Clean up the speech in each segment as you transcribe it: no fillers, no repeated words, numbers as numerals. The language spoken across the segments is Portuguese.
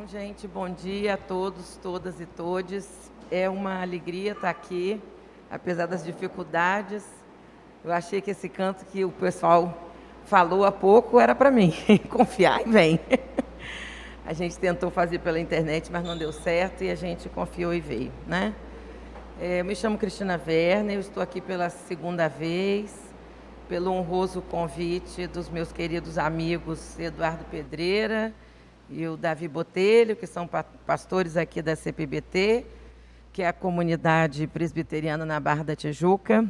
Bom, gente, bom dia a todos, todas e todes. É uma alegria estar aqui, apesar das dificuldades. Eu achei que esse canto que o pessoal falou há pouco era para mim. Confiar e vem. A gente tentou fazer pela internet, mas não deu certo e a gente confiou e veio, né? Eu me chamo Cristina Werner, eu estou aqui pela segunda vez, pelo honroso convite dos meus queridos amigos Eduardo Pedreira e o Davi Botelho, que são pastores aqui da CPBT, que é a comunidade presbiteriana na Barra da Tijuca,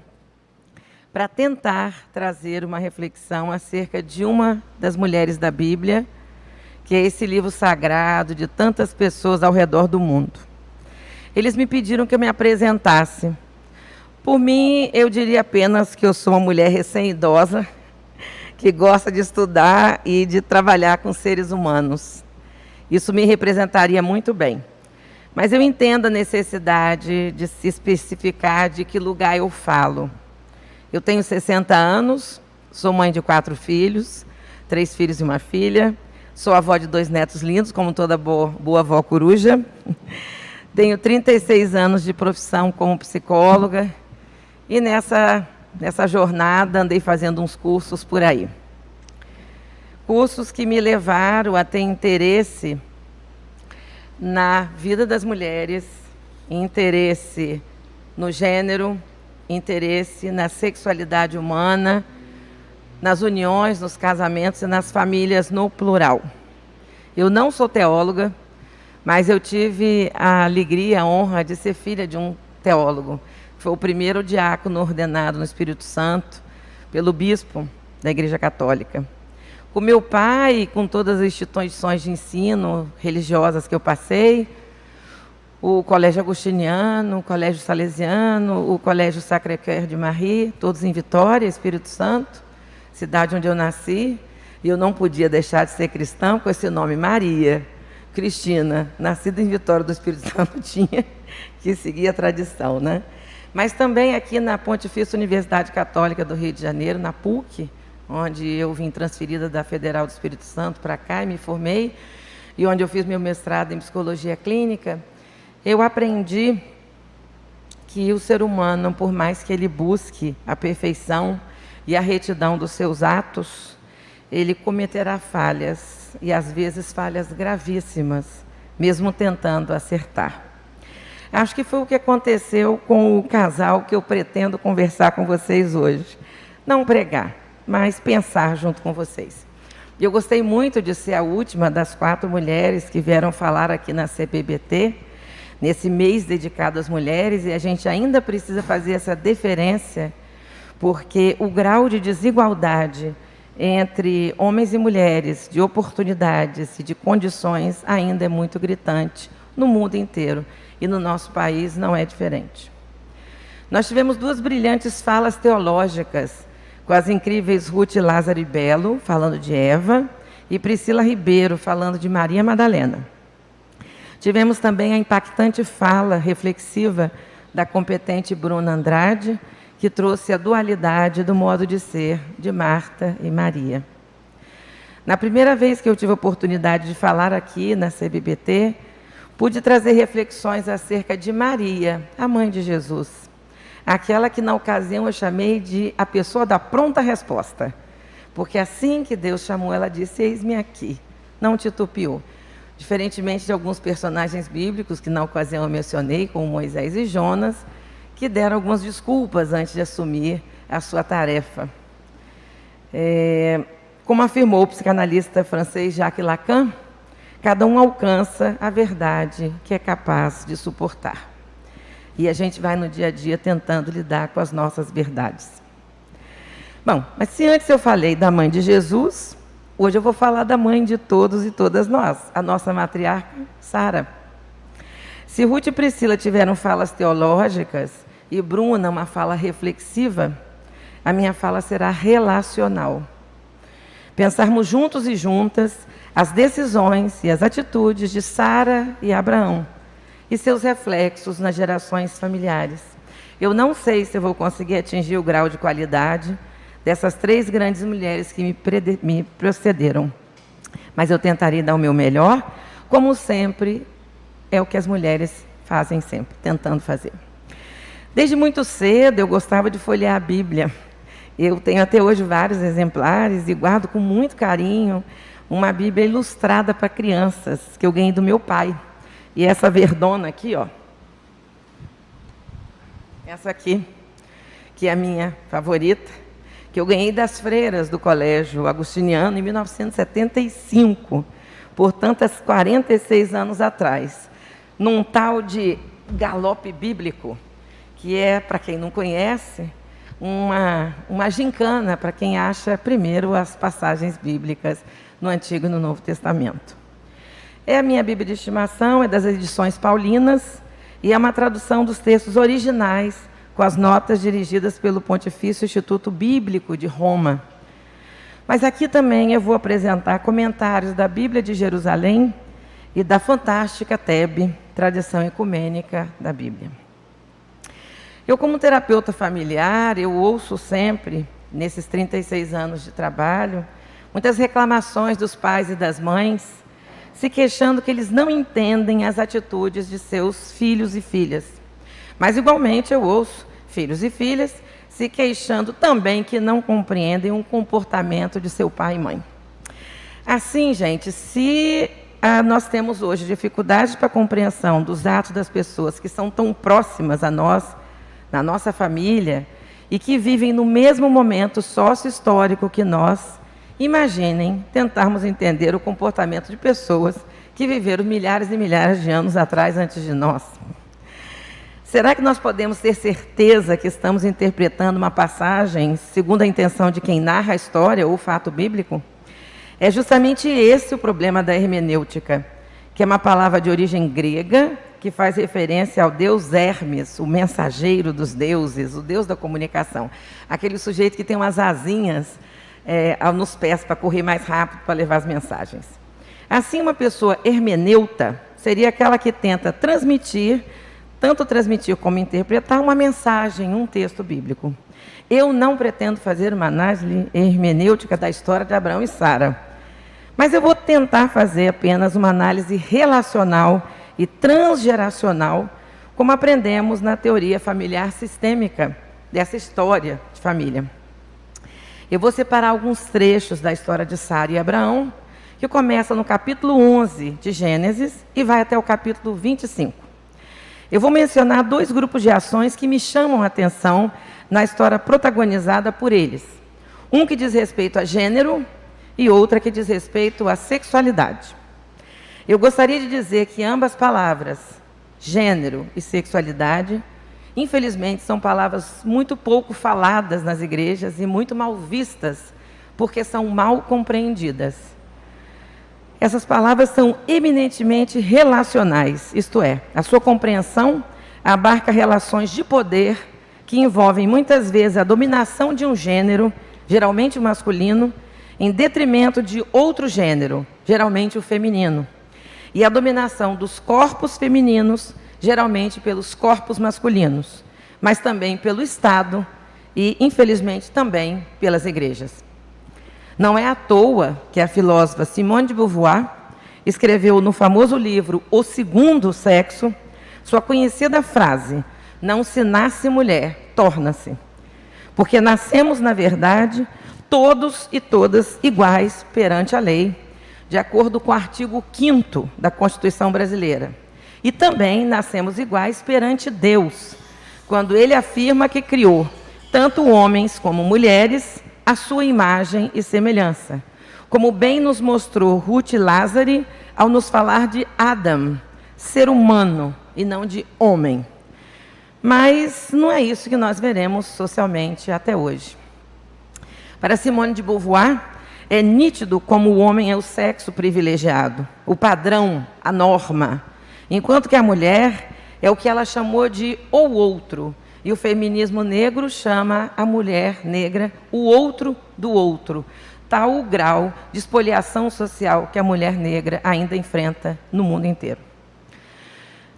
para tentar trazer uma reflexão acerca de uma das mulheres da Bíblia, que é esse livro sagrado de tantas pessoas ao redor do mundo. Eles me pediram que eu me apresentasse. Por mim, eu diria apenas que eu sou uma mulher recém-idosa, que gosta de estudar e de trabalhar com seres humanos. Isso me representaria muito bem. Mas eu entendo a necessidade de se especificar de que lugar eu falo. Eu tenho 60 anos, sou mãe de 4 filhos, 3 filhos e uma filha, sou avó de 2 netos lindos, como toda boa avó coruja. Tenho 36 anos de profissão como psicóloga e nessa jornada andei fazendo uns cursos por aí. Cursos que me levaram a ter interesse na vida das mulheres, interesse no gênero, interesse na sexualidade humana, nas uniões, nos casamentos e nas famílias no plural. Eu não sou teóloga, mas eu tive a alegria, a honra de ser filha de um teólogo. Foi o primeiro diácono ordenado no Espírito Santo pelo bispo da Igreja Católica. Com meu pai e com todas as instituições de ensino religiosas que eu passei, o Colégio Agostiniano, o Colégio Salesiano, o Colégio Sacré-Cœur de Marie, todos em Vitória, Espírito Santo, cidade onde eu nasci, e eu não podia deixar de ser cristã com esse nome, Maria Cristina, nascida em Vitória do Espírito Santo, tinha que seguir a tradição, né? Mas também aqui na Pontifícia Universidade Católica do Rio de Janeiro, na PUC, onde eu vim transferida da Federal do Espírito Santo para cá e me formei, e onde eu fiz meu mestrado em Psicologia Clínica, eu aprendi que o ser humano, por mais que ele busque a perfeição e a retidão dos seus atos, ele cometerá falhas, e às vezes falhas gravíssimas, mesmo tentando acertar. Acho que foi o que aconteceu com o casal que eu pretendo conversar com vocês hoje. Não pregar, mas pensar junto com vocês. Eu gostei muito de ser a última das 4 mulheres que vieram falar aqui na CPBT, nesse mês dedicado às mulheres, e a gente ainda precisa fazer essa deferência, porque o grau de desigualdade entre homens e mulheres, de oportunidades e de condições, ainda é muito gritante no mundo inteiro. E no nosso país não é diferente. Nós tivemos 2 brilhantes falas teológicas, com as incríveis Ruth Lázaro e Belo, falando de Eva, e Priscila Ribeiro, falando de Maria Madalena. Tivemos também a impactante fala reflexiva da competente Bruna Andrade, que trouxe a dualidade do modo de ser de Marta e Maria. Na primeira vez que eu tive a oportunidade de falar aqui na CBBT, pude trazer reflexões acerca de Maria, a mãe de Jesus. Aquela que, na ocasião, eu chamei de a pessoa da pronta resposta. Porque assim que Deus chamou, ela disse, eis-me aqui, não titubeou. Diferentemente de alguns personagens bíblicos, que na ocasião eu mencionei, como Moisés e Jonas, que deram algumas desculpas antes de assumir a sua tarefa. Como afirmou o psicanalista francês Jacques Lacan, cada um alcança a verdade que é capaz de suportar. E a gente vai no dia a dia tentando lidar com as nossas verdades. Bom, mas se antes eu falei da mãe de Jesus, hoje eu vou falar da mãe de todos e todas nós, a nossa matriarca, Sara. Se Ruth e Priscila tiveram falas teológicas e Bruna uma fala reflexiva, a minha fala será relacional. Pensarmos juntos e juntas as decisões e as atitudes de Sara e Abraão e seus reflexos nas gerações familiares. Eu não sei se eu vou conseguir atingir o grau de qualidade dessas 3 grandes mulheres que me precederam, mas eu tentarei dar o meu melhor, como sempre é o que as mulheres fazem sempre, tentando fazer. Desde muito cedo eu gostava de folhear a Bíblia. Eu tenho até hoje vários exemplares e guardo com muito carinho uma Bíblia ilustrada para crianças, que eu ganhei do meu pai. E essa verdona aqui, ó, essa aqui, que é a minha favorita, que eu ganhei das freiras do Colégio Agustiniano em 1975, portanto, há 46 anos atrás, num tal de galope bíblico, que é, para quem não conhece, uma gincana para quem acha primeiro as passagens bíblicas no Antigo e no Novo Testamento. É a minha Bíblia de estimação, é das edições paulinas e é uma tradução dos textos originais com as notas dirigidas pelo Pontifício Instituto Bíblico de Roma. Mas aqui também eu vou apresentar comentários da Bíblia de Jerusalém e da fantástica TEB, Tradição Ecumênica da Bíblia. Eu, como terapeuta familiar, eu ouço sempre, nesses 36 anos de trabalho, muitas reclamações dos pais e das mães, se queixando que eles não entendem as atitudes de seus filhos e filhas. Mas, igualmente, eu ouço filhos e filhas se queixando também que não compreendem o comportamento de seu pai e mãe. Assim, gente, se nós temos hoje dificuldade para a compreensão dos atos das pessoas que são tão próximas a nós, na nossa família, e que vivem no mesmo momento sócio-histórico que nós, imaginem tentarmos entender o comportamento de pessoas que viveram milhares e milhares de anos atrás antes de nós. Será que nós podemos ter certeza que estamos interpretando uma passagem segundo a intenção de quem narra a história ou o fato bíblico? É justamente esse o problema da hermenêutica, que é uma palavra de origem grega, que faz referência ao deus Hermes, o mensageiro dos deuses, o deus da comunicação. Aquele sujeito que tem umas asinhas nos pés para correr mais rápido para levar as mensagens. Assim, uma pessoa hermeneuta seria aquela que tenta transmitir, tanto transmitir como interpretar uma mensagem, um texto bíblico. Eu não pretendo fazer uma análise hermenêutica da história de Abraão e Sara, mas eu vou tentar fazer apenas uma análise relacional e transgeracional, como aprendemos na teoria familiar sistêmica dessa história de família. Eu vou separar alguns trechos da história de Sara e Abraão, que começa no capítulo 11 de Gênesis e vai até o capítulo 25. Eu vou mencionar 2 grupos de ações que me chamam a atenção na história protagonizada por eles. Um que diz respeito a gênero e outra que diz respeito à sexualidade. Eu gostaria de dizer que ambas palavras, gênero e sexualidade, infelizmente são palavras muito pouco faladas nas igrejas e muito mal vistas, porque são mal compreendidas. Essas palavras são eminentemente relacionais, isto é, a sua compreensão abarca relações de poder que envolvem muitas vezes a dominação de um gênero, geralmente o masculino, em detrimento de outro gênero, geralmente o feminino. E a dominação dos corpos femininos, geralmente pelos corpos masculinos, mas também pelo Estado e, infelizmente, também pelas igrejas. Não é à toa que a filósofa Simone de Beauvoir escreveu no famoso livro O Segundo Sexo, sua conhecida frase: não se nasce mulher, torna-se. Porque nascemos, na verdade, todos e todas iguais perante a lei, de acordo com o artigo 5º da Constituição Brasileira. E também nascemos iguais perante Deus, quando Ele afirma que criou tanto homens como mulheres à sua imagem e semelhança, como bem nos mostrou Ruth Lázari ao nos falar de Adam, ser humano e não de homem. Mas não é isso que nós veremos socialmente até hoje. Para Simone de Beauvoir, é nítido como o homem é o sexo privilegiado, o padrão, a norma, enquanto que a mulher é o que ela chamou de o outro, e o feminismo negro chama a mulher negra o outro do outro, tal o grau de espoliação social que a mulher negra ainda enfrenta no mundo inteiro.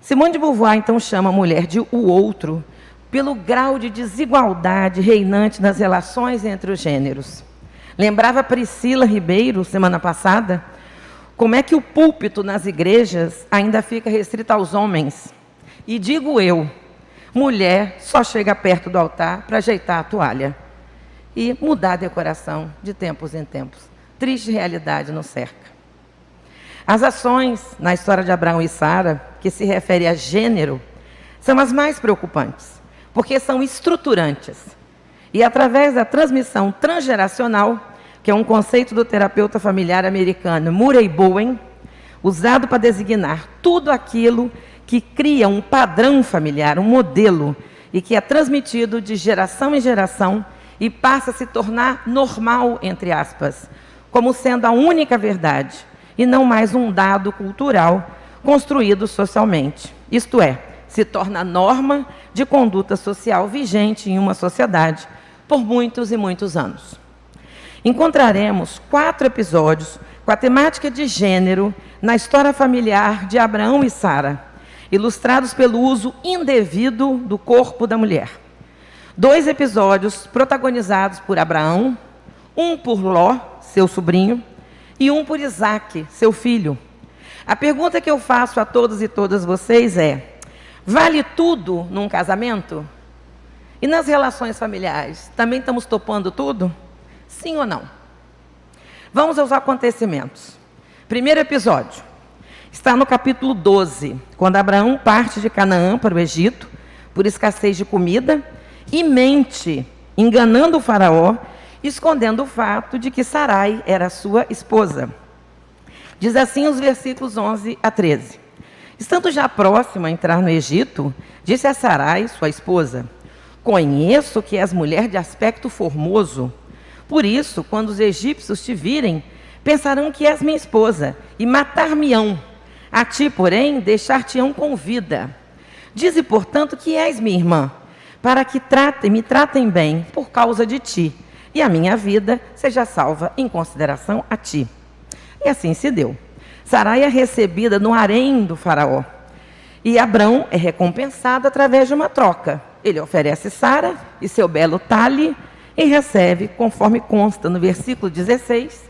Simone de Beauvoir, então, chama a mulher de o outro pelo grau de desigualdade reinante nas relações entre os gêneros. Lembrava Priscila Ribeiro, semana passada, Como é que o púlpito nas igrejas ainda fica restrito aos homens? E digo eu, mulher só chega perto do altar para ajeitar a toalha e mudar a decoração de tempos em tempos. Triste realidade nos cerca. As ações na história de Abraão e Sara, que se refere a gênero, são as mais preocupantes, porque são estruturantes. E através da transmissão transgeracional, que é um conceito do terapeuta familiar americano Murray Bowen, usado para designar tudo aquilo que cria um padrão familiar, um modelo, e que é transmitido de geração em geração e passa a se tornar normal, entre aspas, como sendo a única verdade, e não mais um dado cultural construído socialmente. Isto é, se torna norma de conduta social vigente em uma sociedade por muitos e muitos anos. Encontraremos 4 episódios com a temática de gênero na história familiar de Abraão e Sara, ilustrados pelo uso indevido do corpo da mulher. 2 episódios protagonizados por Abraão, um por Ló, seu sobrinho, e um por Isaac, seu filho. A pergunta que eu faço a todos e todas vocês é: vale tudo num casamento? E nas relações familiares, também estamos topando tudo? Sim ou não? Vamos aos acontecimentos. Primeiro episódio está no capítulo 12, quando Abraão parte de Canaã para o Egito, por escassez de comida, e mente, enganando o faraó, escondendo o fato de que Sarai era sua esposa. Diz assim os versículos 11 a 13. Estando já próximo a entrar no Egito, disse a Sarai, sua esposa: conheço que és mulher de aspecto formoso. Por isso, quando os egípcios te virem, pensarão que és minha esposa e matar-me-ão. A ti, porém, deixar-te-ão com vida. Dize, portanto, que és minha irmã, para que me tratem bem por causa de ti, e a minha vida seja salva em consideração a ti. E assim se deu. Sarai é recebida no harém do faraó, e Abrão é recompensado através de uma troca. Ele oferece Sara e seu belo talhe, e recebe, conforme consta no versículo 16,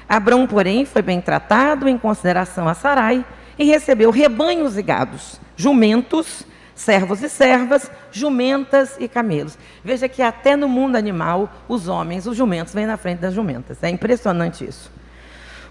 Abrão, porém, foi bem tratado em consideração a Sarai, e recebeu rebanhos e gados, jumentos, servos e servas, jumentas e camelos. Veja que até no mundo animal, os homens, os jumentos, vêm na frente das jumentas. É impressionante isso.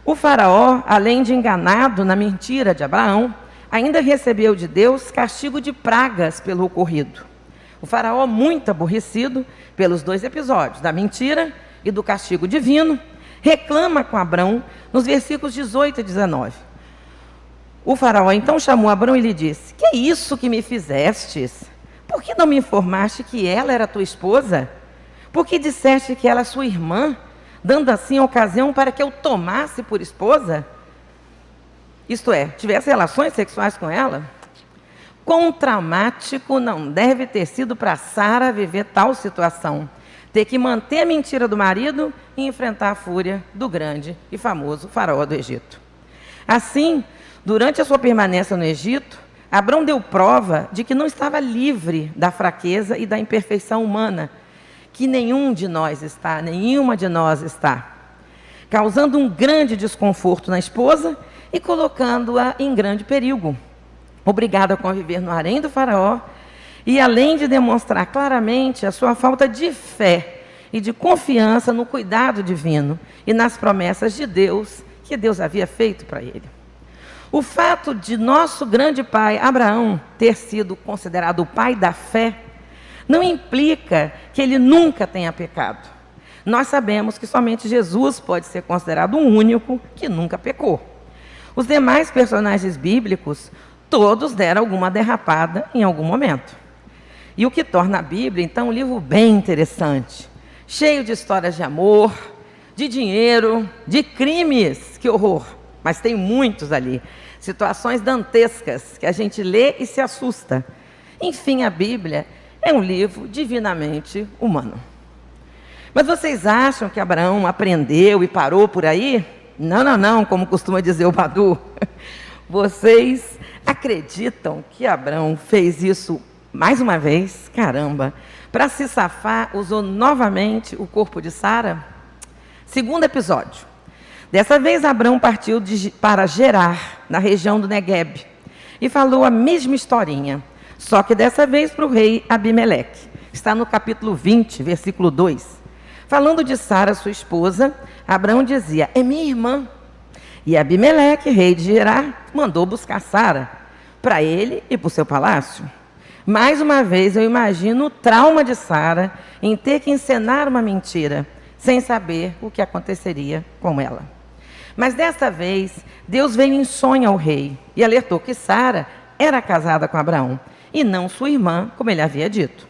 O faraó, além de enganado na mentira de Abraão, ainda recebeu de Deus castigo de pragas pelo ocorrido. O faraó, muito aborrecido pelos 2 episódios, da mentira e do castigo divino, reclama com Abrão nos versículos 18 e 19. O faraó então chamou Abrão e lhe disse: que é isso que me fizestes? Por que não me informaste que ela era tua esposa? Por que disseste que ela é sua irmã, dando assim ocasião para que eu tomasse por esposa? Isto é, tivesse relações sexuais com ela? Quão traumático não deve ter sido para Sara viver tal situação? Ter que manter a mentira do marido e enfrentar a fúria do grande e famoso faraó do Egito. Assim, durante a sua permanência no Egito, Abrão deu prova de que não estava livre da fraqueza e da imperfeição humana, que nenhum de nós está, nenhuma de nós está, causando um grande desconforto na esposa e colocando-a em grande perigo. Obrigado a conviver no harém do faraó, e além de demonstrar claramente a sua falta de fé e de confiança no cuidado divino e nas promessas de Deus que Deus havia feito para ele. O fato de nosso grande pai Abraão ter sido considerado o pai da fé não implica que ele nunca tenha pecado. Nós sabemos que somente Jesus pode ser considerado o único que nunca pecou. Os demais personagens bíblicos, todos deram alguma derrapada em algum momento. E o que torna a Bíblia, então, um livro bem interessante, cheio de histórias de amor, de dinheiro, de crimes, que horror, mas tem muitos ali, situações dantescas que a gente lê e se assusta. Enfim, a Bíblia é um livro divinamente humano. Mas vocês acham que Abraão aprendeu e parou por aí? Não, não, não, como costuma dizer o Badu. Vocês acreditam que Abrão fez isso mais uma vez? Caramba! Para se safar, usou novamente o corpo de Sara? Segundo episódio. Dessa vez, Abrão partiu para Gerar, na região do Negueb, e falou a mesma historinha, só que dessa vez para o rei Abimeleque. Está no capítulo 20, versículo 2. Falando de Sara, sua esposa, Abrão dizia: é minha irmã. E Abimeleque, rei de Gerar, mandou buscar Sara, para ele e para o seu palácio. Mais uma vez, eu imagino o trauma de Sara em ter que encenar uma mentira, sem saber o que aconteceria com ela. Mas desta vez, Deus veio em sonho ao rei e alertou que Sara era casada com Abraão, e não sua irmã, como ele havia dito.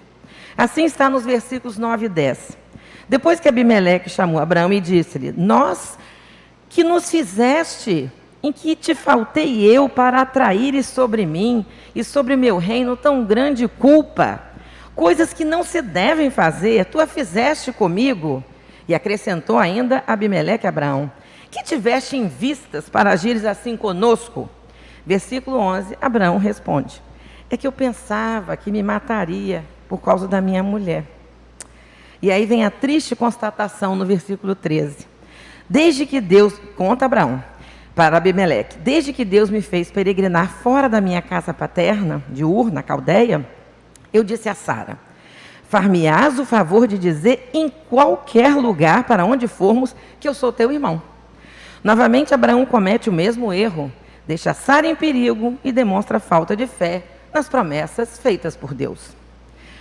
Assim está nos versículos 9 e 10. Depois que Abimeleque chamou Abraão e disse-lhe: nós que nos fizeste, em que te faltei eu para atraíres sobre mim e sobre meu reino tão grande culpa? Coisas que não se devem fazer, tu a fizeste comigo. E acrescentou ainda Abimeleque a Abraão: que tiveste em vistas para agires assim conosco? Versículo 11, Abraão responde: é que eu pensava que me mataria por causa da minha mulher. E aí vem a triste constatação no versículo 13. Desde que Deus, conta Abraão para Abimeleque, desde que Deus me fez peregrinar fora da minha casa paterna, de Ur, na Caldeia, eu disse a Sara: far-me-ás o favor de dizer em qualquer lugar para onde formos que eu sou teu irmão. Novamente Abraão comete o mesmo erro, deixa Sara em perigo e demonstra falta de fé nas promessas feitas por Deus.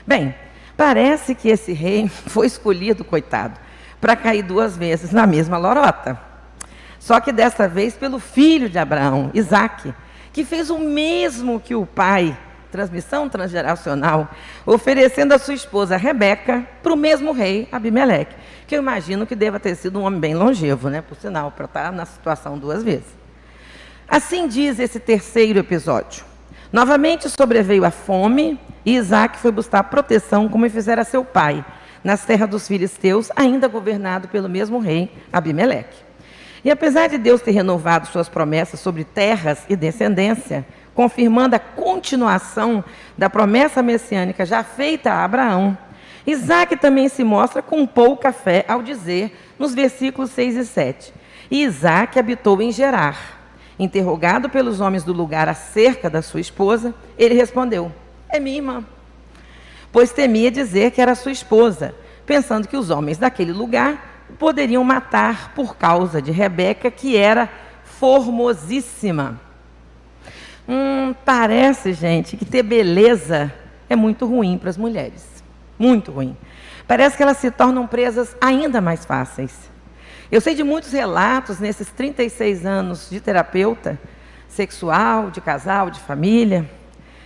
Bem, parece que esse rei foi escolhido, coitado, para cair duas vezes na mesma lorota. Só que dessa vez pelo filho de Abraão, Isaque, que fez o mesmo que o pai, transmissão transgeracional, oferecendo a sua esposa Rebeca para o mesmo rei, Abimeleque, que eu imagino que deva ter sido um homem bem longevo, né, por sinal, para estar na situação duas vezes. Assim diz esse terceiro episódio. Novamente sobreveio a fome e Isaque foi buscar proteção como fizera seu pai, nas terras dos filisteus, ainda governado pelo mesmo rei, Abimeleque. E apesar de Deus ter renovado suas promessas sobre terras e descendência, confirmando a continuação da promessa messiânica já feita a Abraão, Isaque também se mostra com pouca fé ao dizer, nos versículos 6 e 7, e Isaque habitou em Gerar. Interrogado pelos homens do lugar acerca da sua esposa, ele respondeu: é minha irmã. Pois temia dizer que era sua esposa, pensando que os homens daquele lugar poderiam matar por causa de Rebeca, que era formosíssima. Parece, gente, que ter beleza é muito ruim para as mulheres. Muito ruim. Parece que elas se tornam presas ainda mais fáceis. Eu sei de muitos relatos nesses 36 anos de terapeuta sexual, de casal, de família.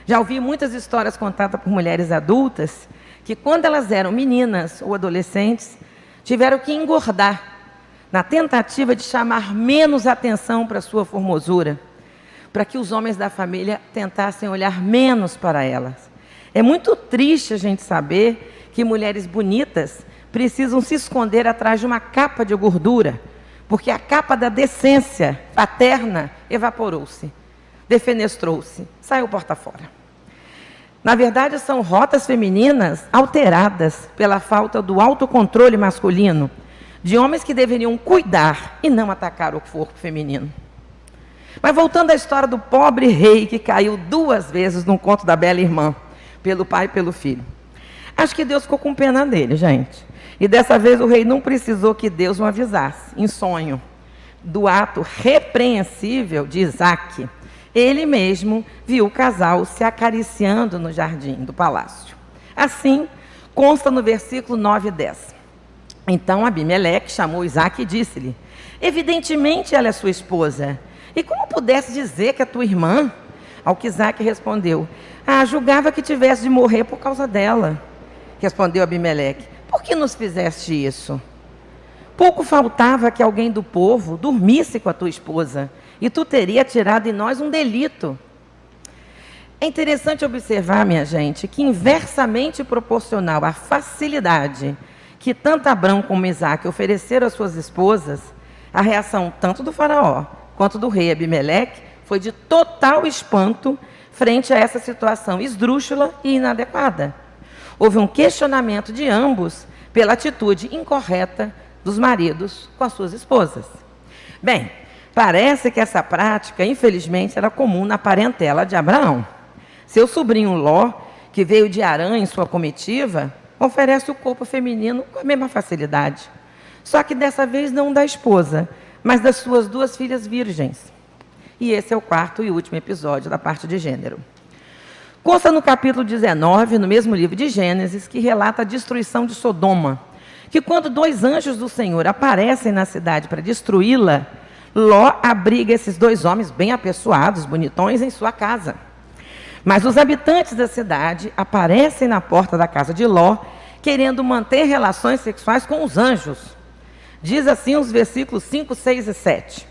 Já ouvi muitas histórias contadas por mulheres adultas que, quando elas eram meninas ou adolescentes, tiveram que engordar na tentativa de chamar menos atenção para a sua formosura, para que os homens da família tentassem olhar menos para elas. É muito triste a gente saber que mulheres bonitas precisam se esconder atrás de uma capa de gordura, porque a capa da decência paterna evaporou-se, defenestrou-se, saiu porta fora. Na verdade, são rotas femininas alteradas pela falta do autocontrole masculino, de homens que deveriam cuidar e não atacar o corpo feminino. Mas voltando à história do pobre rei que caiu duas vezes no conto da bela irmã, pelo pai e pelo filho. Acho que Deus ficou com pena dele, gente. E dessa vez o rei não precisou que Deus o avisasse, em sonho, do ato repreensível de Isaque. Ele mesmo viu o casal se acariciando no jardim do palácio. Assim, consta no versículo 9 e 10. Então Abimeleque chamou Isaque e disse-lhe: evidentemente ela é sua esposa. E como pudesse dizer que é tua irmã? Ao que Isaque respondeu: julgava que tivesse de morrer por causa dela. Respondeu Abimeleque: por que nos fizeste isso? Pouco faltava que alguém do povo dormisse com a tua esposa, e tu teria tirado em nós um delito. É interessante observar, minha gente, que inversamente proporcional à facilidade que tanto Abrão como Isaque ofereceram às suas esposas, a reação tanto do faraó quanto do rei Abimeleque foi de total espanto frente a essa situação esdrúxula e inadequada. Houve um questionamento de ambos pela atitude incorreta dos maridos com as suas esposas. Bem, parece que essa prática, infelizmente, era comum na parentela de Abraão. Seu sobrinho Ló, que veio de Harã em sua comitiva, oferece o corpo feminino com a mesma facilidade. Só que dessa vez não da esposa, mas das suas 2 filhas virgens. E esse é o 4º e último episódio da parte de gênero. Consta no capítulo 19, no mesmo livro de Gênesis, que relata a destruição de Sodoma, que quando 2 anjos do Senhor aparecem na cidade para destruí-la, Ló abriga esses 2 homens bem apessoados, bonitões, em sua casa. Mas os habitantes da cidade aparecem na porta da casa de Ló, querendo manter relações sexuais com os anjos. Diz assim os versículos 5, 6 e 7.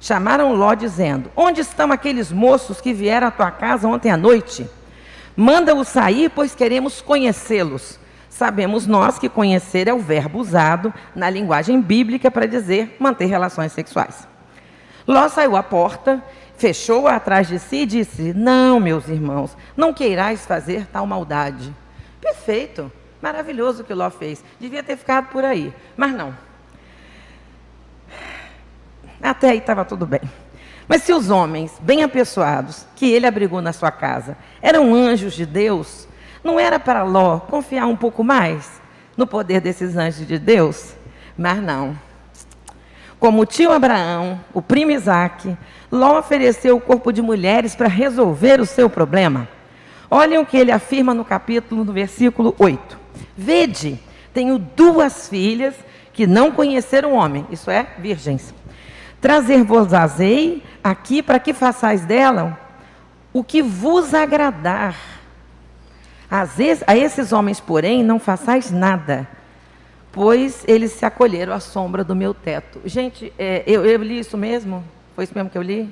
Chamaram Ló dizendo: onde estão aqueles moços que vieram à tua casa ontem à noite? Manda-os sair, pois queremos conhecê-los. Sabemos nós que conhecer é o verbo usado na linguagem bíblica para dizer manter relações sexuais. Ló saiu à porta, fechou-a atrás de si e disse: não, meus irmãos, não queirais fazer tal maldade. Perfeito, maravilhoso o que Ló fez. Devia ter ficado por aí, mas não. Até aí estava tudo bem. Mas se os homens bem apessoados que ele abrigou na sua casa eram anjos de Deus, não era para Ló confiar um pouco mais no poder desses anjos de Deus? Mas não. Como o tio Abraão, o primo Isaque, Ló ofereceu o corpo de mulheres para resolver o seu problema. Olhem o que ele afirma no versículo 8. Vede, tenho 2 filhas que não conheceram homem, isso é, virgens. Trazer-vos-ei aqui para que façais dela o que vos agradar. A esses homens, porém, não façais nada, pois eles se acolheram à sombra do meu teto. Gente, eu li isso mesmo? Foi isso mesmo que eu li?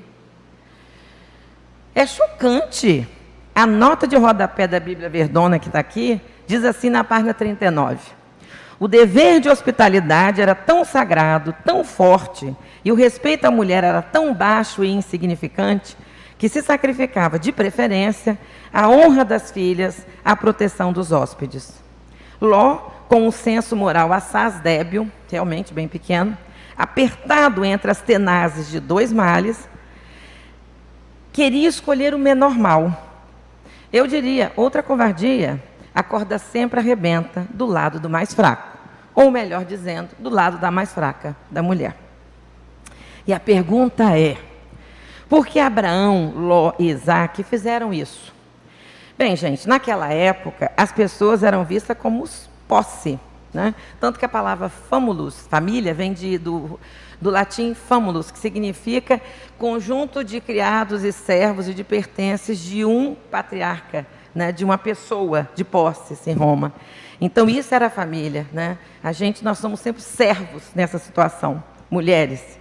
É chocante. A nota de rodapé da Bíblia Verdona que está aqui, diz assim na página 39. O dever de hospitalidade era tão sagrado, tão forte, e o respeito à mulher era tão baixo e insignificante, que se sacrificava, de preferência, a honra das filhas, a proteção dos hóspedes. Ló, com um senso moral assaz débil, realmente bem pequeno, apertado entre as tenazes de 2 males, queria escolher o menor mal. Eu diria, outra covardia, a corda sempre arrebenta do lado do mais fraco. Ou melhor dizendo, do lado da mais fraca, da mulher. E a pergunta é: por que Abraão, Ló e Isaque fizeram isso? Bem, gente, naquela época, as pessoas eram vistas como posse, né? Tanto que a palavra famulus, família, vem do latim famulus, que significa conjunto de criados e servos e de pertences de um patriarca, né? De uma pessoa de posses em Roma. Então, isso era a família, né? Nós somos sempre servos nessa situação, mulheres.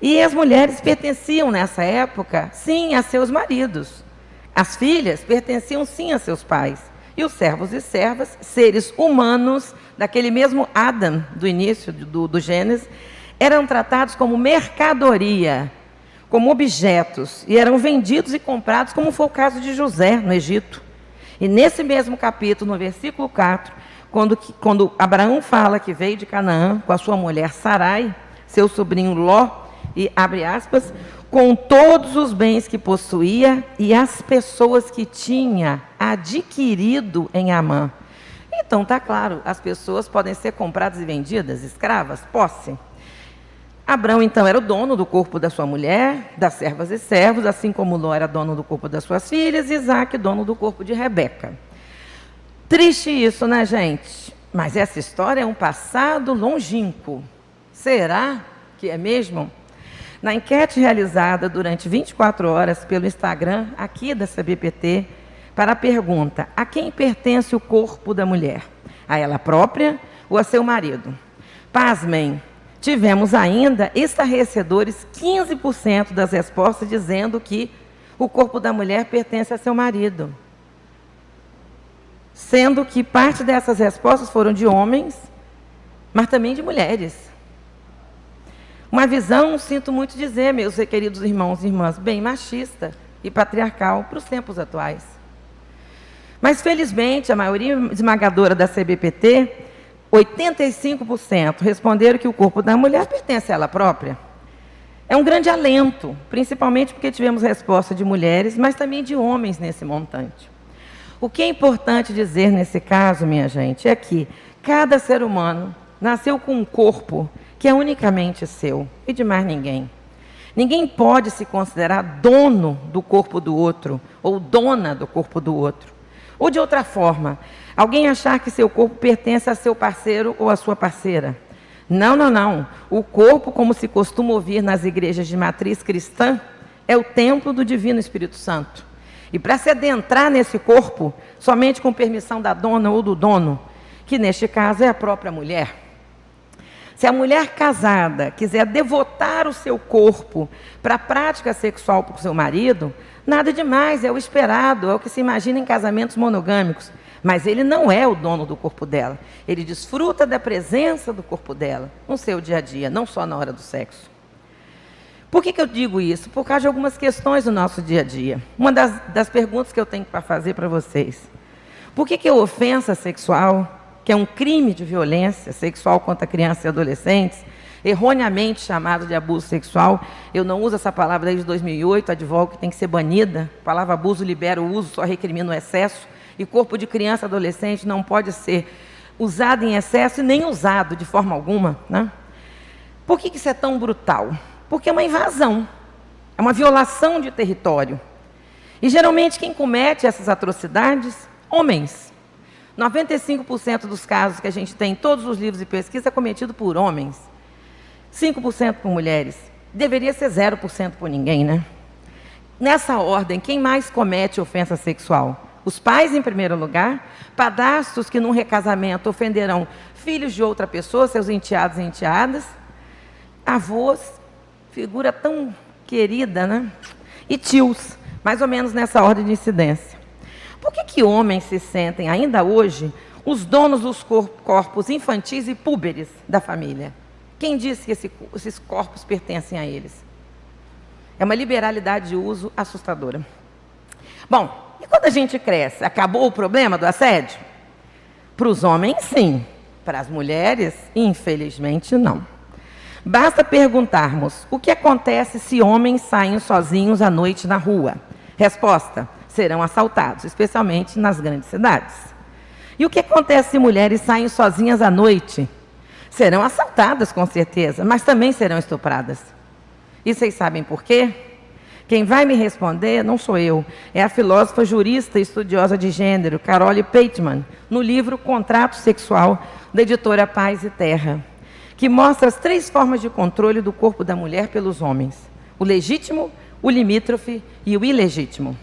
E as mulheres pertenciam, nessa época, sim, a seus maridos. As filhas pertenciam, sim, a seus pais. E os servos e servas, seres humanos, daquele mesmo Adão, do início do Gênesis, eram tratados como mercadoria, como objetos, e eram vendidos e comprados, como foi o caso de José, no Egito. E nesse mesmo capítulo, no versículo 4, quando Abraão fala que veio de Canaã com a sua mulher Sarai, seu sobrinho Ló, e abre aspas, com todos os bens que possuía e as pessoas que tinha adquirido em Amã. Então, está claro, as pessoas podem ser compradas e vendidas, escravas, posse. Abraão, então, era o dono do corpo da sua mulher, das servas e servos, assim como Ló era dono do corpo das suas filhas, e Isaque, dono do corpo de Rebeca. Triste isso, né, gente? Mas essa história é um passado longínquo. Será que é mesmo? Na enquete realizada durante 24 horas pelo Instagram, aqui da CBPT, para a pergunta: a quem pertence o corpo da mulher? A ela própria ou a seu marido? Pasmem, tivemos ainda estarrecedores 15% das respostas dizendo que o corpo da mulher pertence a seu marido. Sendo que parte dessas respostas foram de homens, mas também de mulheres. Uma visão, sinto muito dizer, meus queridos irmãos e irmãs, bem machista e patriarcal para os tempos atuais. Mas, felizmente, a maioria esmagadora da CBPT, 85%, responderam que o corpo da mulher pertence a ela própria. É um grande alento, principalmente porque tivemos resposta de mulheres, mas também de homens nesse montante. O que é importante dizer nesse caso, minha gente, é que cada ser humano nasceu com um corpo que é unicamente seu e de mais ninguém. Ninguém pode se considerar dono do corpo do outro ou dona do corpo do outro. Ou de outra forma, alguém achar que seu corpo pertence a seu parceiro ou a sua parceira. Não, não, não. O corpo, como se costuma ouvir nas igrejas de matriz cristã, é o templo do Divino Espírito Santo. E para se adentrar nesse corpo, somente com permissão da dona ou do dono, que neste caso é a própria mulher. Se a mulher casada quiser devotar o seu corpo para a prática sexual com o seu marido, nada demais, é o esperado, é o que se imagina em casamentos monogâmicos. Mas ele não é o dono do corpo dela. Ele desfruta da presença do corpo dela no seu dia a dia, não só na hora do sexo. Por que eu digo isso? Por causa de algumas questões do nosso dia a dia. Uma das perguntas que eu tenho para fazer para vocês. Por que a ofensa sexual, que é um crime de violência sexual contra crianças e adolescentes, erroneamente chamado de abuso sexual, eu não uso essa palavra desde 2008, advogo que tem que ser banida. A palavra abuso libera o uso, só recrimina o excesso. E corpo de criança e adolescente não pode ser usado em excesso e nem usado de forma alguma, né? Por que isso é tão brutal? Porque é uma invasão, é uma violação de território. E geralmente quem comete essas atrocidades, homens. 95% dos casos que a gente tem em todos os livros de pesquisa é cometido por homens. 5% por mulheres. Deveria ser 0% por ninguém, né? Nessa ordem, quem mais comete ofensa sexual? Os pais, em primeiro lugar, padrastos que num recasamento ofenderão filhos de outra pessoa, seus enteados e enteadas, avós, figura tão querida, né? E tios, mais ou menos nessa ordem de incidência. Por que homens se sentem, ainda hoje, os donos dos corpos infantis e púberes da família? Quem disse que esses corpos pertencem a eles? É uma liberalidade de uso assustadora. Bom, e quando a gente cresce, acabou o problema do assédio? Para os homens, sim. Para as mulheres, infelizmente, não. Basta perguntarmos o que acontece se homens saem sozinhos à noite na rua. Resposta: serão assaltados, especialmente nas grandes cidades. E o que acontece se mulheres saem sozinhas à noite? Serão assaltadas, com certeza, mas também serão estupradas. E vocês sabem por quê? Quem vai me responder não sou eu, é a filósofa jurista e estudiosa de gênero, Carole Pateman, no livro Contrato Sexual, da editora Paz e Terra, que mostra as 3 formas de controle do corpo da mulher pelos homens: o legítimo, o limítrofe e o ilegítimo.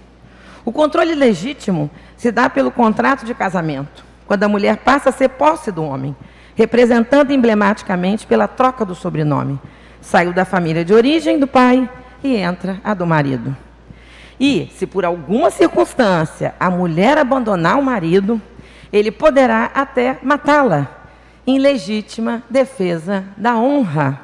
O controle legítimo se dá pelo contrato de casamento, quando a mulher passa a ser posse do homem, representando emblematicamente pela troca do sobrenome. Saiu da família de origem do pai e entra a do marido. E, se por alguma circunstância a mulher abandonar o marido, ele poderá até matá-la, em legítima defesa da honra.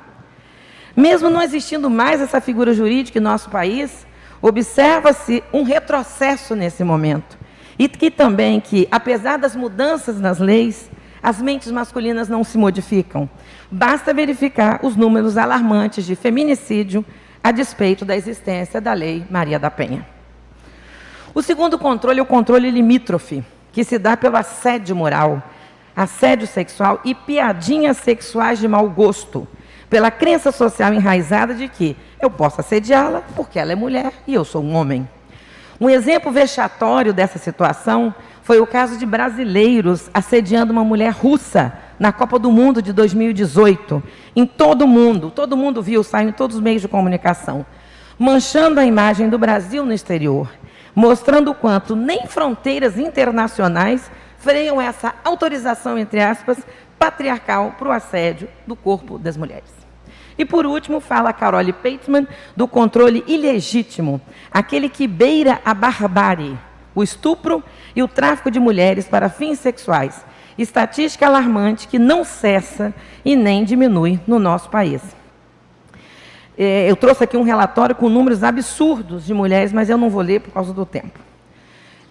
Mesmo não existindo mais essa figura jurídica em nosso país, observa-se um retrocesso nesse momento. E que também, apesar das mudanças nas leis, as mentes masculinas não se modificam. Basta verificar os números alarmantes de feminicídio a despeito da existência da Lei Maria da Penha. O segundo controle é o controle limítrofe, que se dá pelo assédio moral, assédio sexual e piadinhas sexuais de mau gosto, pela crença social enraizada de que eu posso assediá-la porque ela é mulher e eu sou um homem. Um exemplo vexatório dessa situação foi o caso de brasileiros assediando uma mulher russa na Copa do Mundo de 2018, em todo mundo viu, saiu em todos os meios de comunicação, manchando a imagem do Brasil no exterior, mostrando o quanto nem fronteiras internacionais freiam essa autorização, entre aspas, patriarcal para o assédio do corpo das mulheres. E, por último, fala a Carole Pateman do controle ilegítimo, aquele que beira a barbárie, o estupro e o tráfico de mulheres para fins sexuais, estatística alarmante que não cessa e nem diminui no nosso país. Eu trouxe aqui um relatório com números absurdos de mulheres, mas eu não vou ler por causa do tempo.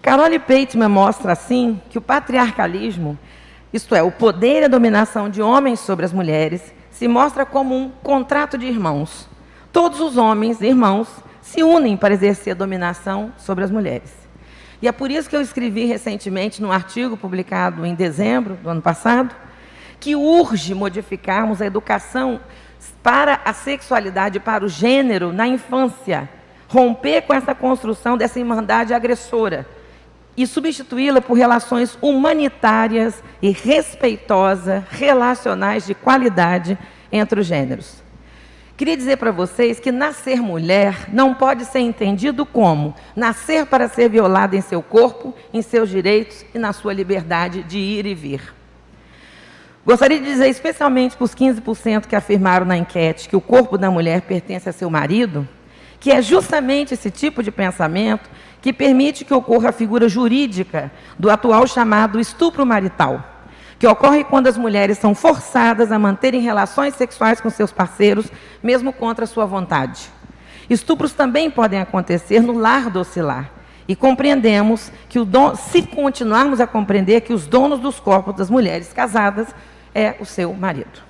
Carole Pateman mostra, assim, que o patriarcalismo, isto é, o poder e a dominação de homens sobre as mulheres, se mostra como um contrato de irmãos. todos os homens, irmãos, se unem para exercer dominação sobre as mulheres. E é por isso que eu escrevi recentemente, num artigo publicado em dezembro do ano passado, que urge modificarmos a educação para a sexualidade, para o gênero na infância, romper com essa construção dessa irmandade agressora e substituí-la por relações humanitárias e respeitosas, relacionais de qualidade entre os gêneros. Queria dizer para vocês que nascer mulher não pode ser entendido como nascer para ser violada em seu corpo, em seus direitos e na sua liberdade de ir e vir. Gostaria de dizer especialmente para os 15% que afirmaram na enquete que o corpo da mulher pertence a seu marido, que é justamente esse tipo de pensamento que permite que ocorra a figura jurídica do atual chamado estupro marital, que ocorre quando as mulheres são forçadas a manterem relações sexuais com seus parceiros, mesmo contra a sua vontade. Estupros também podem acontecer no lar docilar, e compreendemos que se continuarmos a compreender que os donos dos corpos das mulheres casadas é o seu marido.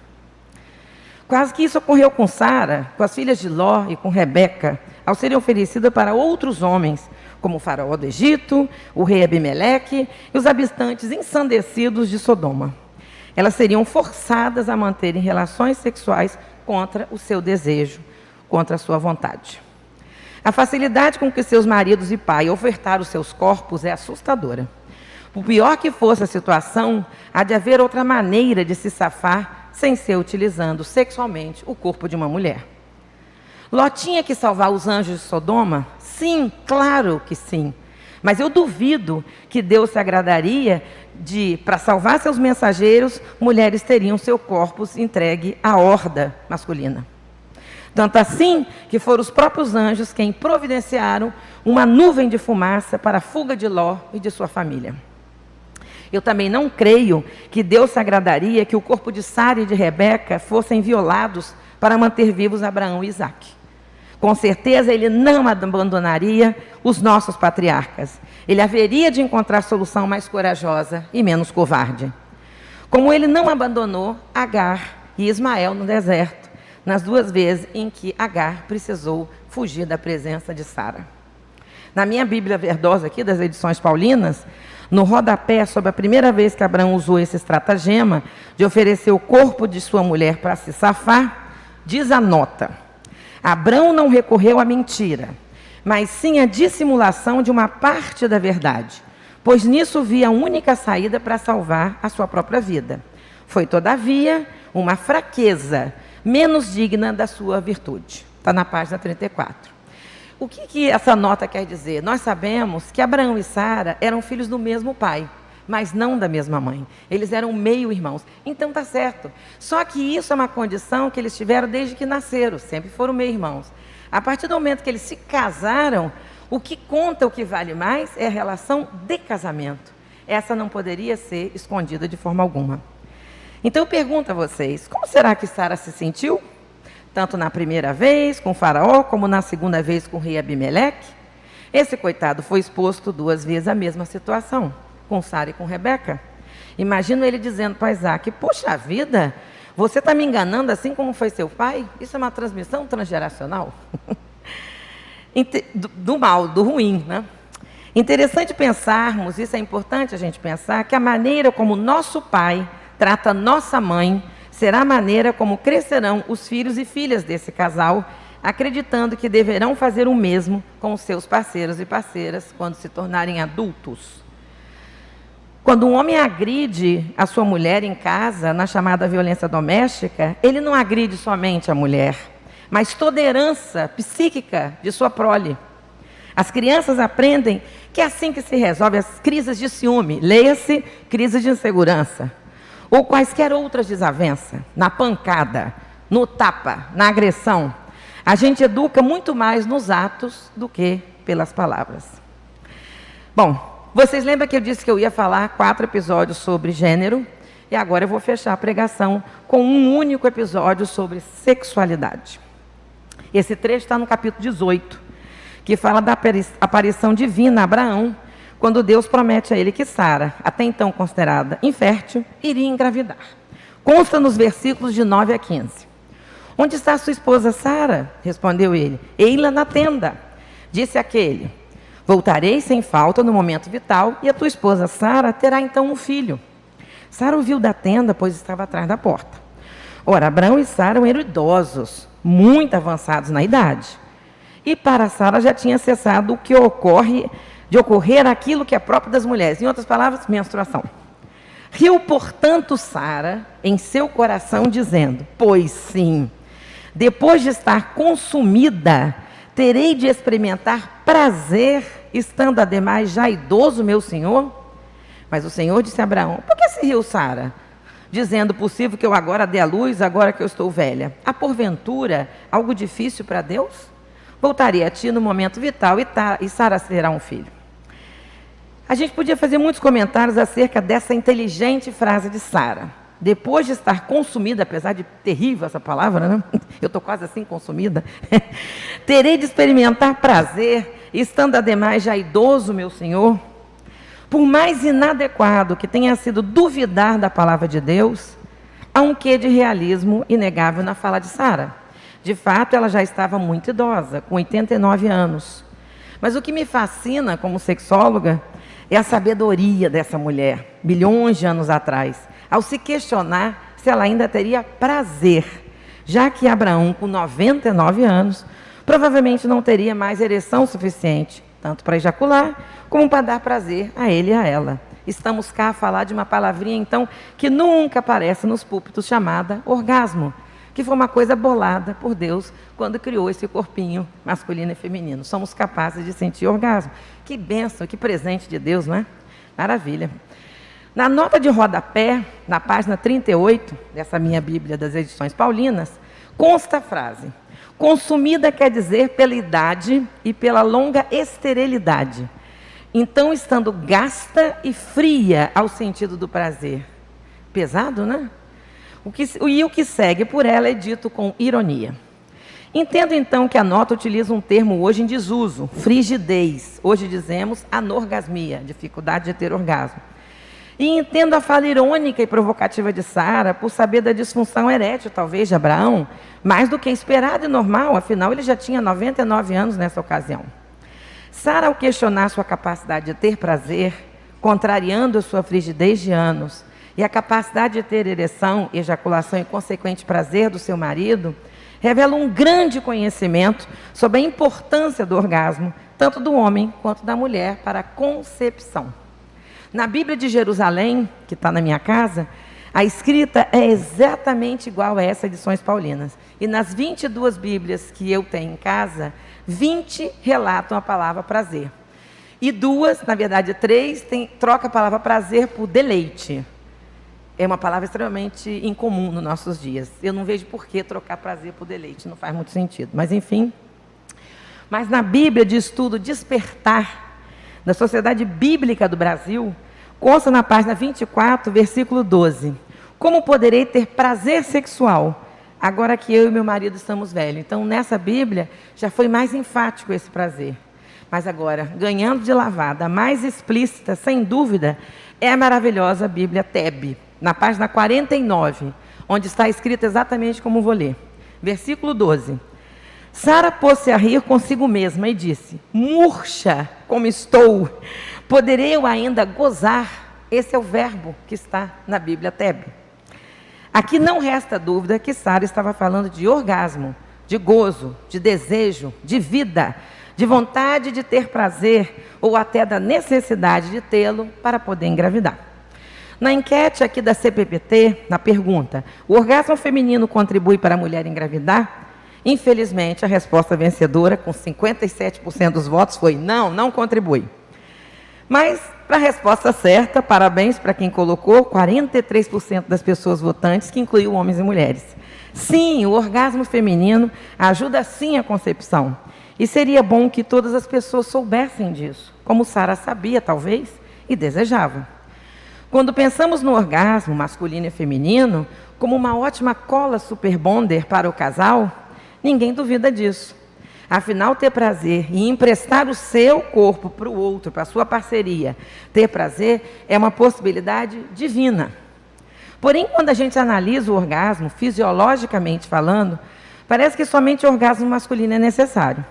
Quase que isso ocorreu com Sara, com as filhas de Ló e com Rebeca, ao serem oferecidas para outros homens, como o faraó do Egito, o rei Abimeleque e os habitantes ensandecidos de Sodoma. Elas seriam forçadas a manterem relações sexuais contra o seu desejo, contra a sua vontade. A facilidade com que seus maridos e pai ofertaram os seus corpos é assustadora. Por pior que fosse a situação, há de haver outra maneira de se safar sem ser utilizando sexualmente o corpo de uma mulher. Ló tinha que salvar os anjos de Sodoma? Sim, claro que sim. Mas eu duvido que Deus se agradaria de, para salvar seus mensageiros, mulheres teriam seu corpo entregue à horda masculina. Tanto assim que foram os próprios anjos quem providenciaram uma nuvem de fumaça para a fuga de Ló e de sua família. Eu também não creio que Deus se agradaria que o corpo de Sara e de Rebeca fossem violados para manter vivos Abraão e Isaque. Com certeza ele não abandonaria os nossos patriarcas. Ele haveria de encontrar solução mais corajosa e menos covarde. Como ele não abandonou Agar e Ismael no deserto, nas duas vezes em que Agar precisou fugir da presença de Sara. Na minha Bíblia verdosa aqui, das edições paulinas, no rodapé, sobre a primeira vez que Abraão usou esse estratagema de oferecer o corpo de sua mulher para se safar, diz a nota: Abraão não recorreu à mentira, mas sim à dissimulação de uma parte da verdade, pois nisso via a única saída para salvar a sua própria vida. Foi, todavia, uma fraqueza menos digna da sua virtude. Está na página 34. O que essa nota quer dizer? Nós sabemos que Abraão e Sara eram filhos do mesmo pai, mas não da mesma mãe. Eles eram meio-irmãos. Então está certo. Só que isso é uma condição que eles tiveram desde que nasceram, sempre foram meio-irmãos. A partir do momento que eles se casaram, o que conta, o que vale mais, é a relação de casamento. Essa não poderia ser escondida de forma alguma. Então eu pergunto a vocês, como será que Sara se sentiu? Tanto na primeira vez com o faraó, como na segunda vez com o rei Abimeleque? Esse coitado foi exposto 2 vezes à mesma situação, com Sara e com Rebeca. Imagino ele dizendo para Isaac: poxa vida, você está me enganando assim como foi seu pai? Isso é uma transmissão transgeracional? Do mal, do ruim, né? Interessante pensarmos, isso é importante a gente pensar, que a maneira como nosso pai trata nossa mãe será a maneira como crescerão os filhos e filhas desse casal, acreditando que deverão fazer o mesmo com os seus parceiros e parceiras quando se tornarem adultos. Quando um homem agride a sua mulher em casa, na chamada violência doméstica, ele não agride somente a mulher, mas toda a herança psíquica de sua prole. As crianças aprendem que é assim que se resolve as crises de ciúme, leia-se crise de insegurança, ou quaisquer outras desavenças, na pancada, no tapa, na agressão. A gente educa muito mais nos atos do que pelas palavras. Bom, vocês lembram que eu disse que eu ia falar 4 episódios sobre gênero? E agora eu vou fechar a pregação com um único episódio sobre sexualidade. Esse trecho está no capítulo 18, que fala da aparição divina a Abraão, quando Deus promete a ele que Sara, até então considerada infértil, iria engravidar. Consta nos versículos de 9 a 15. Onde está sua esposa Sara? Respondeu ele. Ei-la na tenda. Disse aquele: voltarei sem falta no momento vital, e a tua esposa Sara terá então um filho. Sara ouviu da tenda, pois estava atrás da porta. Ora, Abraão e Sara eram idosos, muito avançados na idade. E para Sara já tinha cessado de ocorrer aquilo que é próprio das mulheres. Em outras palavras, menstruação. Riu, portanto, Sara em seu coração, dizendo: pois sim, depois de estar consumida, terei de experimentar prazer, estando ademais já idoso meu senhor? Mas o Senhor disse a Abraão: por que se riu Sara? Dizendo: possível que eu agora dê a luz, agora que eu estou velha. Há porventura algo difícil para Deus? Voltarei a ti no momento vital e Sara terá um filho. A gente podia fazer muitos comentários acerca dessa inteligente frase de Sara. Depois de estar consumida, apesar de terrível essa palavra, né? Eu estou quase assim consumida. Terei de experimentar prazer, estando ademais já idoso, meu senhor. Por mais inadequado que tenha sido duvidar da palavra de Deus, há um quê de realismo inegável na fala de Sara. De fato, ela já estava muito idosa, com 89 anos. Mas o que me fascina como sexóloga é a sabedoria dessa mulher, bilhões de anos atrás, ao se questionar se ela ainda teria prazer, já que Abraão, com 99 anos, provavelmente não teria mais ereção suficiente, tanto para ejacular, como para dar prazer a ele e a ela. Estamos cá a falar de uma palavrinha, então, que nunca aparece nos púlpitos, chamada orgasmo, que foi uma coisa bolada por Deus quando criou esse corpinho masculino e feminino. Somos capazes de sentir orgasmo. Que bênção, que presente de Deus, não é? Maravilha. Na nota de rodapé, na página 38, dessa minha Bíblia das Edições Paulinas, consta a frase: consumida quer dizer pela idade e pela longa esterilidade. Então, estando gasta e fria ao sentido do prazer. Pesado, né? O que segue por ela é dito com ironia. Entendo então que a nota utiliza um termo hoje em desuso, frigidez. Hoje dizemos anorgasmia, dificuldade de ter orgasmo. E entendo a fala irônica e provocativa de Sara por saber da disfunção erétil, talvez, de Abraão, mais do que esperado e normal, afinal ele já tinha 99 anos nessa ocasião. Sara, ao questionar sua capacidade de ter prazer, contrariando a sua frigidez de anos, e a capacidade de ter ereção, ejaculação e consequente prazer do seu marido, revela um grande conhecimento sobre a importância do orgasmo, tanto do homem quanto da mulher, para a concepção. Na Bíblia de Jerusalém, que está na minha casa, a escrita é exatamente igual a essas edições paulinas. E nas 22 Bíblias que eu tenho em casa, 20 relatam a palavra prazer. E 2, na verdade 3, troca a palavra prazer por deleite. É uma palavra extremamente incomum nos nossos dias. Eu não vejo por que trocar prazer por deleite, não faz muito sentido. Mas enfim. Mas na Bíblia de Estudo Despertar, da Sociedade Bíblica do Brasil, consta na página 24, versículo 12. Como poderei ter prazer sexual, agora que eu e meu marido estamos velhos? Então, nessa Bíblia, já foi mais enfático esse prazer. Mas agora, ganhando de lavada, mais explícita, sem dúvida, é a maravilhosa Bíblia Tebe, na página 49, onde está escrito exatamente como vou ler. Versículo 12. Sara pôs-se a rir consigo mesma e disse: murcha como estou, poderei eu ainda gozar? Esse é o verbo que está na Bíblia Tebe. Aqui não resta dúvida que Sara estava falando de orgasmo, de gozo, de desejo, de vida, de vontade de ter prazer ou até da necessidade de tê-lo para poder engravidar. Na enquete aqui da CPPT, na pergunta: o orgasmo feminino contribui para a mulher engravidar? Infelizmente, a resposta vencedora, com 57% dos votos, foi não, não contribui. Mas, para a resposta certa, parabéns para quem colocou, 43% das pessoas votantes, que incluiu homens e mulheres. Sim, o orgasmo feminino ajuda sim a concepção. E seria bom que todas as pessoas soubessem disso, como Sara sabia, talvez, e desejava. Quando pensamos no orgasmo masculino e feminino, como uma ótima cola super bonder para o casal, ninguém duvida disso. Afinal, ter prazer e emprestar o seu corpo para o outro, para a sua parceria, ter prazer é uma possibilidade divina. Porém, quando a gente analisa o orgasmo, fisiologicamente falando, Parece que somente o orgasmo masculino é necessário.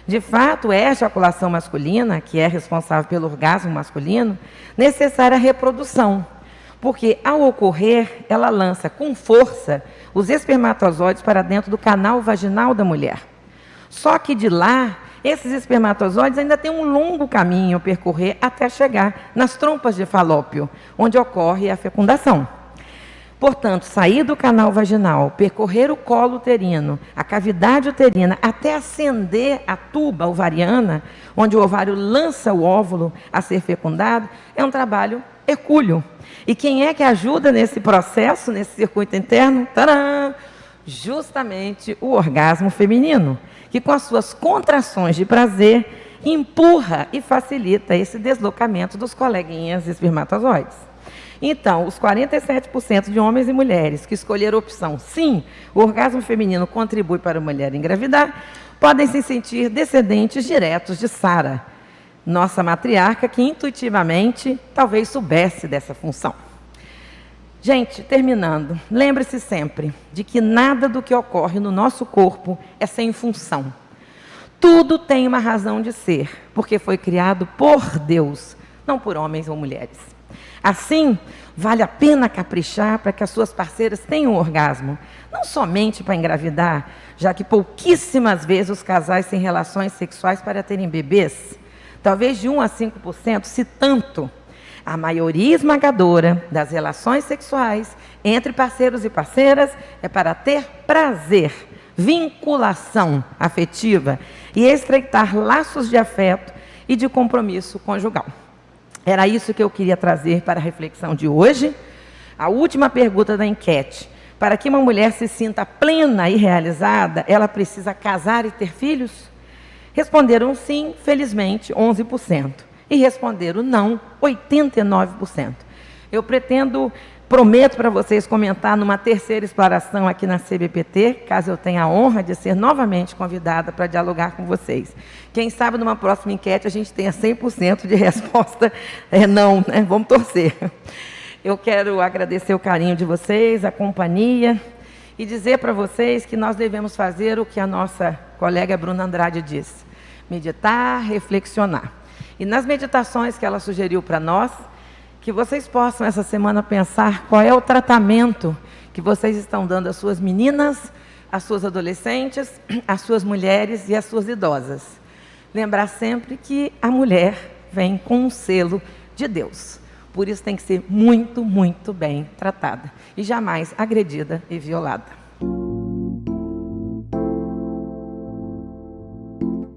De fato, é a ejaculação masculina, que é responsável pelo orgasmo masculino, necessária a reprodução, porque ao ocorrer, ela lança com força os espermatozoides para dentro do canal vaginal da mulher. Só que de lá, esses espermatozoides ainda têm um longo caminho a percorrer até chegar nas trompas de Falópio, onde ocorre a fecundação. Portanto, sair do canal vaginal, percorrer o colo uterino, a cavidade uterina, até ascender a tuba ovariana, onde o ovário lança o óvulo a ser fecundado, é um trabalho hercúleo. E quem é que ajuda nesse processo, nesse circuito interno? Tadã! Justamente o orgasmo feminino, que com as suas contrações de prazer, empurra e facilita esse deslocamento dos coleguinhas espermatozoides. Então, os 47% de homens e mulheres que escolheram a opção sim, o orgasmo feminino contribui para a mulher engravidar, podem se sentir descendentes diretos de Sara, nossa matriarca, que intuitivamente talvez soubesse dessa função. Gente, terminando, lembre-se sempre de que nada do que ocorre no nosso corpo é sem função. Tudo tem uma razão de ser, porque foi criado por Deus, não por homens ou mulheres. Assim, vale a pena caprichar para que as suas parceiras tenham orgasmo, não somente para engravidar, já que pouquíssimas vezes os casais têm relações sexuais para terem bebês, talvez de 1 a 5%, se tanto. A maioria esmagadora das relações sexuais entre parceiros e parceiras é para ter prazer, vinculação afetiva e estreitar laços de afeto e de compromisso conjugal. Era isso que eu queria trazer para a reflexão de hoje. A última pergunta da enquete. Para que uma mulher se sinta plena e realizada, ela precisa casar e ter filhos? Responderam sim, felizmente, 11%. E responderam não, 89%. Eu prometo para vocês comentar numa terceira exploração aqui na CBPT, caso eu tenha a honra de ser novamente convidada para dialogar com vocês. Quem sabe numa próxima enquete a gente tenha 100% de resposta não, né? Vamos torcer. Eu quero agradecer o carinho de vocês, a companhia, e dizer para vocês que nós devemos fazer o que a nossa colega Bruna Andrade disse: meditar, reflexionar. E nas meditações que ela sugeriu para nós, que vocês possam essa semana pensar qual é o tratamento que vocês estão dando às suas meninas, às suas adolescentes, às suas mulheres e às suas idosas. Lembrar sempre que a mulher vem com um selo de Deus. Por isso tem que ser muito, muito bem tratada. E jamais agredida e violada.